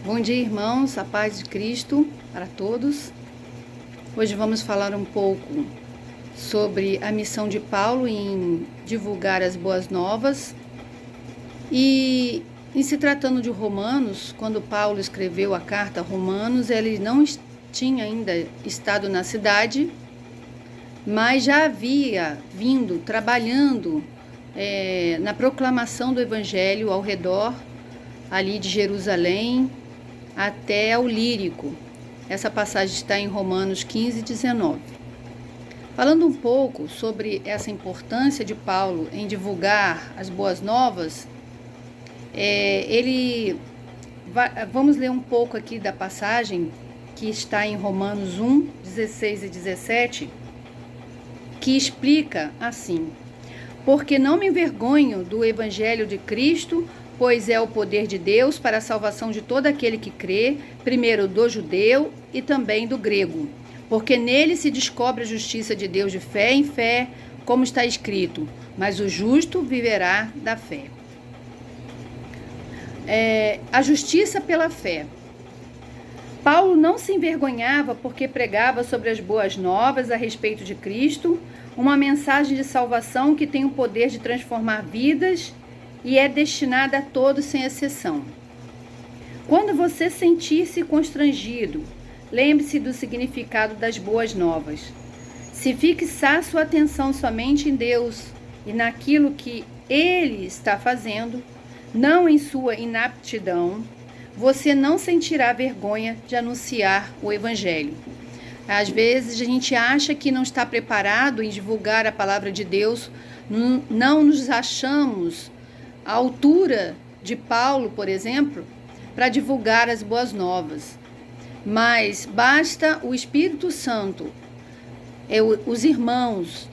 Bom dia, irmãos, a paz de Cristo para todos. Hoje vamos falar um pouco sobre a missão de Paulo em divulgar as boas novas. E em se tratando de Romanos, quando Paulo escreveu a carta a Romanos, ele não tinha ainda estado na cidade, mas já havia vindo trabalhando na proclamação do Evangelho ao redor ali de Jerusalém até o Lírico. Essa passagem está em Romanos 15, 19. Falando um pouco sobre essa importância de Paulo em divulgar as boas novas, vamos ler um pouco aqui da passagem que está em Romanos 1, 16 e 17, que explica assim: porque não me envergonho do Evangelho de Cristo, pois é o poder de Deus para a salvação de todo aquele que crê, primeiro do judeu e também do grego. Porque nele se descobre a justiça de Deus de fé em fé, como está escrito: mas o justo viverá da fé. A justiça pela fé. Paulo não se envergonhava porque pregava sobre as boas novas a respeito de Cristo, uma mensagem de salvação que tem o poder de transformar vidas e é destinada a todos sem exceção. Quando você sentir-se constrangido, lembre-se do significado das boas novas. Se fixar sua atenção somente em Deus e naquilo que Ele está fazendo, não em sua inaptidão, você não sentirá vergonha de anunciar o Evangelho. Às vezes a gente acha que não está preparado em divulgar a palavra de Deus, não nos achamos à altura de Paulo, por exemplo, para divulgar as boas novas. Mas basta o Espírito Santo, os irmãos,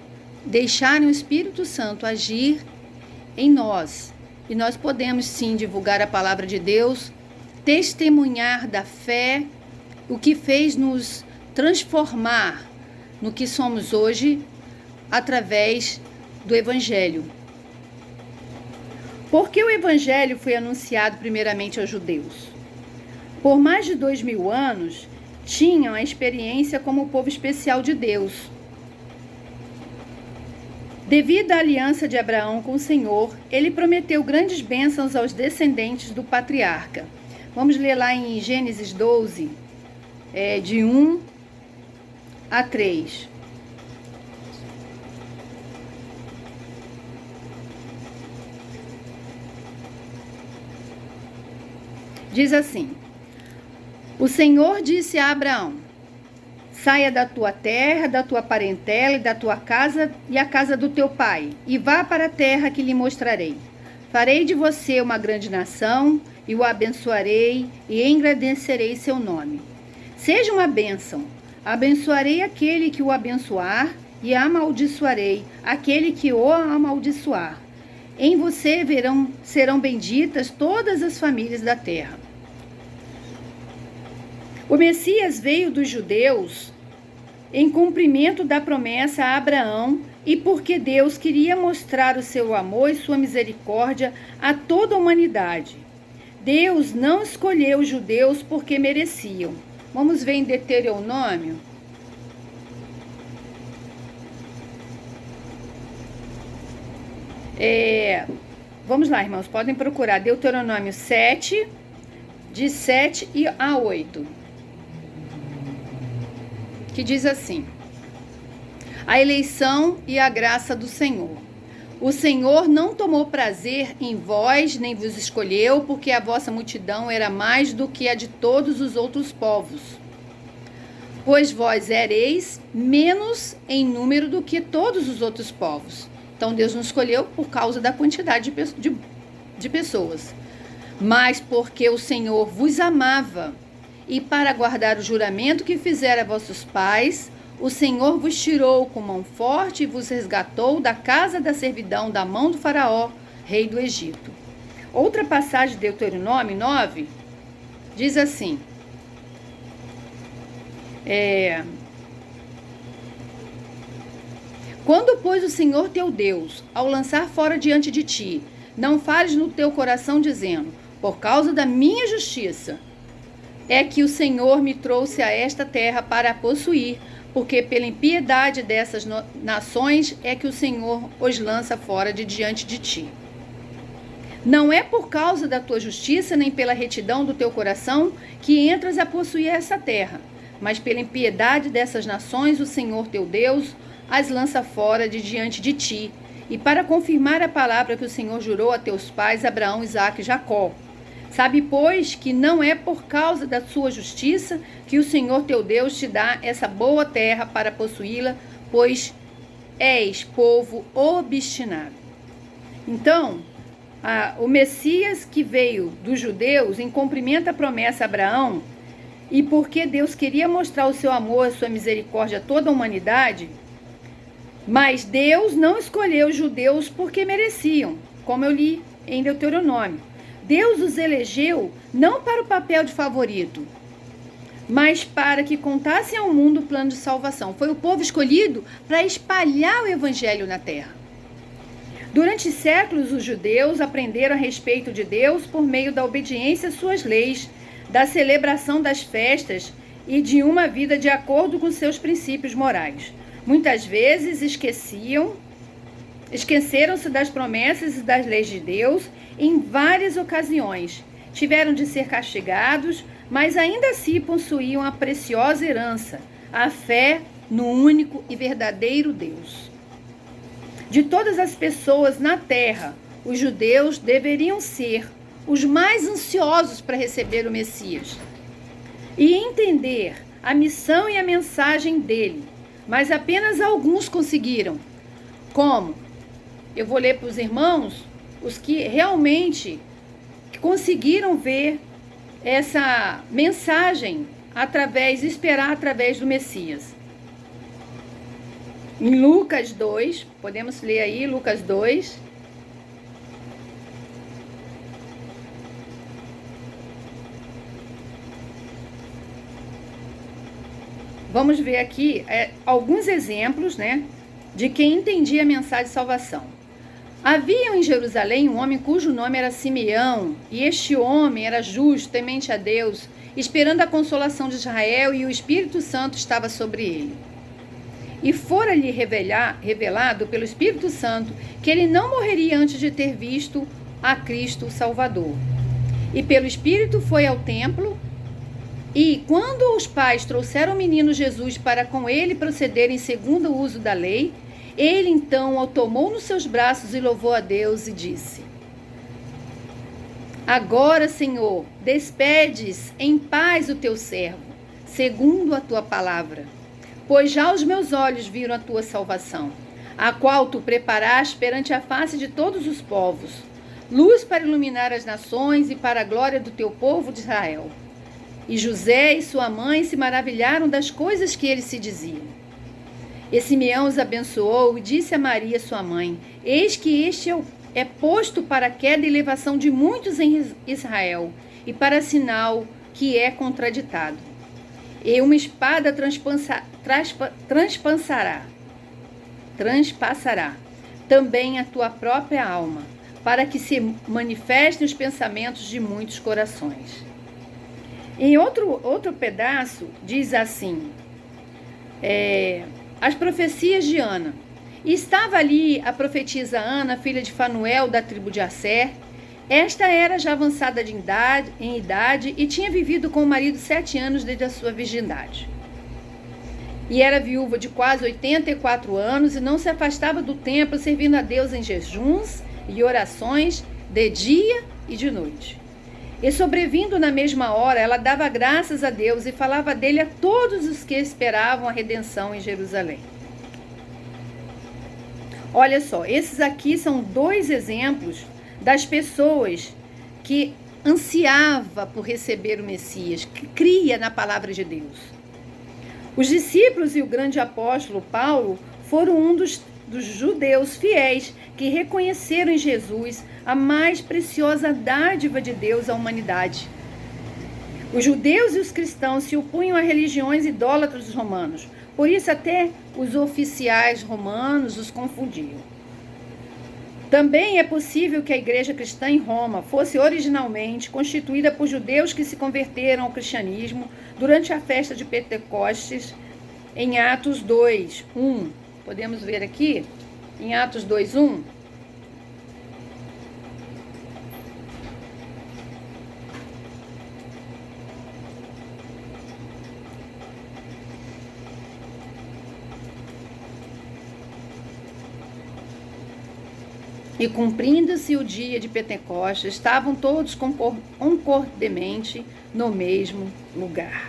deixarem o Espírito Santo agir em nós, e nós podemos sim divulgar a palavra de Deus, testemunhar da fé, o que fez nos transformar no que somos hoje através do Evangelho. Porque o Evangelho foi anunciado primeiramente aos judeus. Por mais de 2000 anos, tinham a experiência como povo especial de Deus. Devido à aliança de Abraão com o Senhor, ele prometeu grandes bênçãos aos descendentes do patriarca. Vamos ler lá em Gênesis 12, de 1 a 3. Diz assim: o Senhor disse a Abraão: saia da tua terra, da tua parentela e da tua casa e a casa do teu pai, e vá para a terra que lhe mostrarei. Farei de você uma grande nação, e o abençoarei e engrandecerei seu nome. Seja uma bênção. Abençoarei aquele que o abençoar, e amaldiçoarei aquele que o amaldiçoar. Em você serão benditas todas as famílias da terra. O Messias veio dos judeus em cumprimento da promessa a Abraão e porque Deus queria mostrar o seu amor e sua misericórdia a toda a humanidade. Deus não escolheu os judeus porque mereciam. Vamos ver em Deuteronômio. Vamos lá, irmãos, podem procurar Deuteronômio 7, de 7 a 8, que diz assim: a eleição e a graça do Senhor. O Senhor não tomou prazer em vós, nem vos escolheu, porque a vossa multidão era mais do que a de todos os outros povos. Pois vós ereis menos em número do que todos os outros povos. Então Deus nos escolheu por causa da quantidade de pessoas. Mas porque o Senhor vos amava, e para guardar o juramento que fizera a vossos pais, o Senhor vos tirou com mão forte e vos resgatou da casa da servidão da mão do faraó, rei do Egito. Outra passagem de Deuteronômio 9 diz assim: quando, pois, o Senhor teu Deus, ao lançar fora diante de ti, não fales no teu coração dizendo: por causa da minha justiça é que o Senhor me trouxe a esta terra para a possuir, porque pela impiedade dessas nações é que o Senhor os lança fora de diante de ti. Não é por causa da tua justiça, nem pela retidão do teu coração, que entras a possuir essa terra, mas pela impiedade dessas nações, o Senhor teu Deus as lança fora de diante de ti, e para confirmar a palavra que o Senhor jurou a teus pais, Abraão, Isaque e Jacó. Sabe, pois, que não é por causa da sua justiça que o Senhor teu Deus te dá essa boa terra para possuí-la, pois és povo obstinado. Então, o Messias que veio dos judeus em cumprimento à promessa a Abraão, e porque Deus queria mostrar o seu amor, a sua misericórdia a toda a humanidade, mas Deus não escolheu os judeus porque mereciam, como eu li em Deuteronômio. Deus os elegeu não para o papel de favorito, mas para que contassem ao mundo o plano de salvação. Foi o povo escolhido para espalhar o evangelho na terra. Durante séculos, os judeus aprenderam a respeito de Deus por meio da obediência às suas leis, da celebração das festas e de uma vida de acordo com seus princípios morais. Muitas vezes esqueceram-se das promessas e das leis de Deus em várias ocasiões. Tiveram de ser castigados, mas ainda assim possuíam a preciosa herança, a fé no único e verdadeiro Deus. De todas as pessoas na terra, os judeus deveriam ser os mais ansiosos para receber o Messias e entender a missão e a mensagem dele, mas apenas alguns conseguiram. Como? Eu vou ler para os irmãos, os que realmente conseguiram ver essa mensagem esperar através do Messias. Em Lucas 2, podemos ler aí Lucas 2. Vamos ver aqui alguns exemplos, né, de quem entendia a mensagem de salvação. Havia em Jerusalém um homem cujo nome era Simeão, e este homem era justo, temente a Deus, esperando a consolação de Israel, e o Espírito Santo estava sobre ele. E fora-lhe revelado pelo Espírito Santo que ele não morreria antes de ter visto a Cristo o Salvador. E pelo Espírito foi ao templo, e quando os pais trouxeram o menino Jesus para com ele procederem segundo o uso da lei, ele então o tomou nos seus braços e louvou a Deus e disse: Agora, Senhor, despedes em paz o teu servo, segundo a tua palavra, pois já os meus olhos viram a tua salvação, a qual tu preparaste perante a face de todos os povos, luz para iluminar as nações e para a glória do teu povo de Israel. E José e sua mãe se maravilharam das coisas que eles se diziam. E Simeão os abençoou e disse a Maria, sua mãe: Eis que este é posto para a queda e elevação de muitos em Israel, e para sinal que é contraditado. E uma espada transpassará também a tua própria alma, para que se manifestem os pensamentos de muitos corações. Em outro pedaço, diz assim, as profecias de Ana. E estava ali a profetisa Ana, filha de Fanuel, da tribo de Asser. Esta era já avançada em idade e tinha vivido com o marido 7 anos desde a sua virgindade. E era viúva de quase 84 anos e não se afastava do templo, servindo a Deus em jejuns e orações de dia e de noite. E sobrevindo na mesma hora, ela dava graças a Deus e falava dele a todos os que esperavam a redenção em Jerusalém. Olha só, esses aqui são 2 exemplos das pessoas que ansiava por receber o Messias, que cria na palavra de Deus. Os discípulos e o grande apóstolo Paulo foram um dos judeus fiéis que reconheceram em Jesus a mais preciosa dádiva de Deus à humanidade. Os judeus e os cristãos se opunham a religiões idólatras dos romanos, por isso até os oficiais romanos os confundiam. Também é possível que a igreja cristã em Roma fosse originalmente constituída por judeus que se converteram ao cristianismo durante a festa de Pentecostes em Atos 2:1. Podemos ver aqui em Atos 2:1. E cumprindo-se o dia de Pentecostes, estavam todos concordemente no mesmo lugar.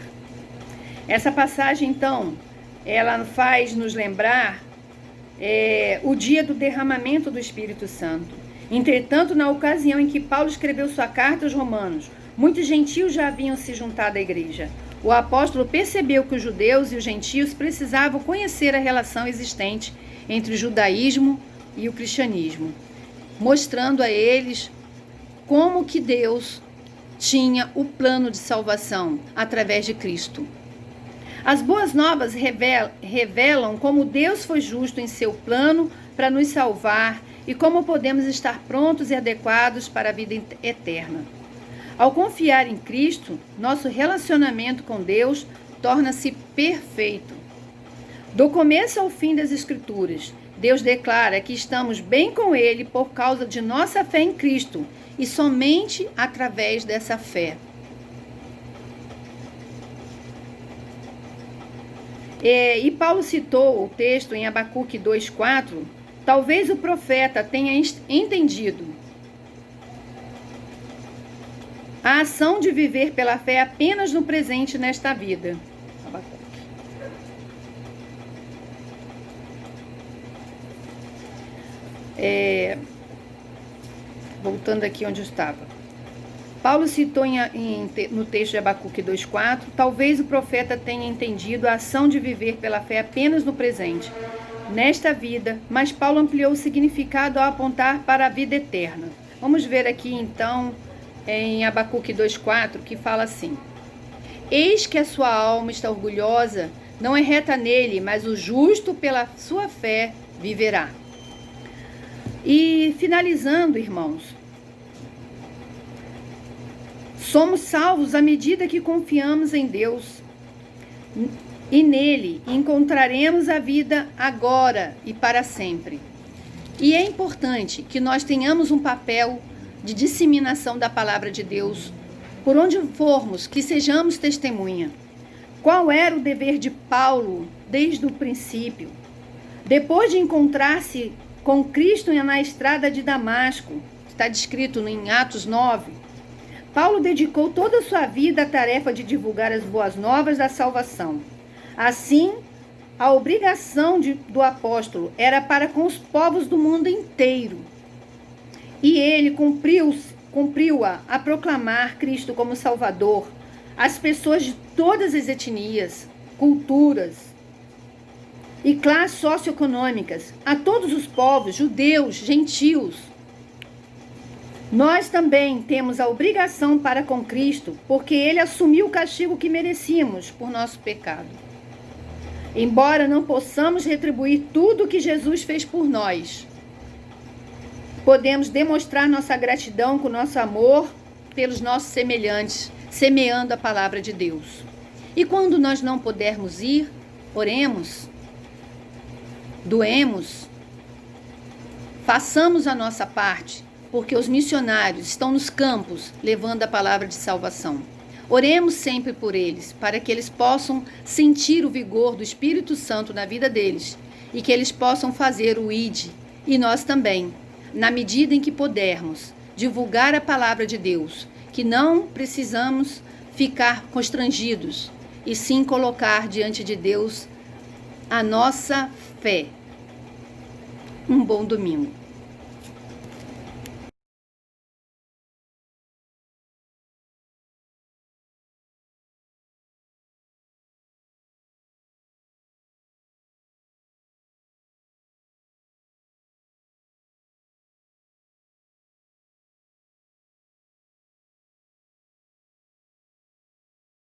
Essa passagem, então, ela faz nos lembrar o dia do derramamento do Espírito Santo. Entretanto, na ocasião em que Paulo escreveu sua carta aos Romanos, muitos gentios já haviam se juntado à igreja. O apóstolo percebeu que os judeus e os gentios precisavam conhecer a relação existente entre o judaísmo e o cristianismo, mostrando a eles como que Deus tinha o plano de salvação através de Cristo. As boas novas revelam como Deus foi justo em seu plano para nos salvar e como podemos estar prontos e adequados para a vida eterna. Ao confiar em Cristo, nosso relacionamento com Deus torna-se perfeito. Do começo ao fim das Escrituras, Deus declara que estamos bem com Ele por causa de nossa fé em Cristo e somente através dessa fé. E Paulo citou o texto em Abacuque 2:4. Talvez o profeta tenha entendido a ação de viver pela fé apenas no presente nesta vida. Abacuque. Voltando aqui onde eu estava. Paulo citou no texto de Abacuque 2:4, talvez o profeta tenha entendido a ação de viver pela fé apenas no presente, nesta vida, mas Paulo ampliou o significado ao apontar para a vida eterna. Vamos ver aqui então em Abacuque 2:4, que fala assim: eis que a sua alma está orgulhosa, não é reta nele, mas o justo pela sua fé viverá. E finalizando, irmãos, somos salvos à medida que confiamos em Deus e nele encontraremos a vida agora e para sempre. E é importante que nós tenhamos um papel de disseminação da palavra de Deus por onde formos, que sejamos testemunha. Qual era o dever de Paulo desde o princípio? Depois de encontrar-se com Cristo na estrada de Damasco, está descrito em Atos 9, Paulo dedicou toda a sua vida à tarefa de divulgar as boas novas da salvação. Assim, a obrigação do apóstolo era para com os povos do mundo inteiro. E ele cumpriu-a a proclamar Cristo como Salvador às pessoas de todas as etnias, culturas e classes socioeconômicas, a todos os povos, judeus, gentios. Nós também temos a obrigação para com Cristo, porque Ele assumiu o castigo que merecíamos por nosso pecado. Embora não possamos retribuir tudo o que Jesus fez por nós, podemos demonstrar nossa gratidão com nosso amor pelos nossos semelhantes, semeando a palavra de Deus. E quando nós não pudermos ir, oremos, doemos, façamos a nossa parte, porque os missionários estão nos campos levando a palavra de salvação. Oremos sempre por eles, para que eles possam sentir o vigor do Espírito Santo na vida deles e que eles possam fazer o ID. E nós também, na medida em que pudermos, divulgar a palavra de Deus, que não precisamos ficar constrangidos e sim colocar diante de Deus a nossa fé. Um bom domingo.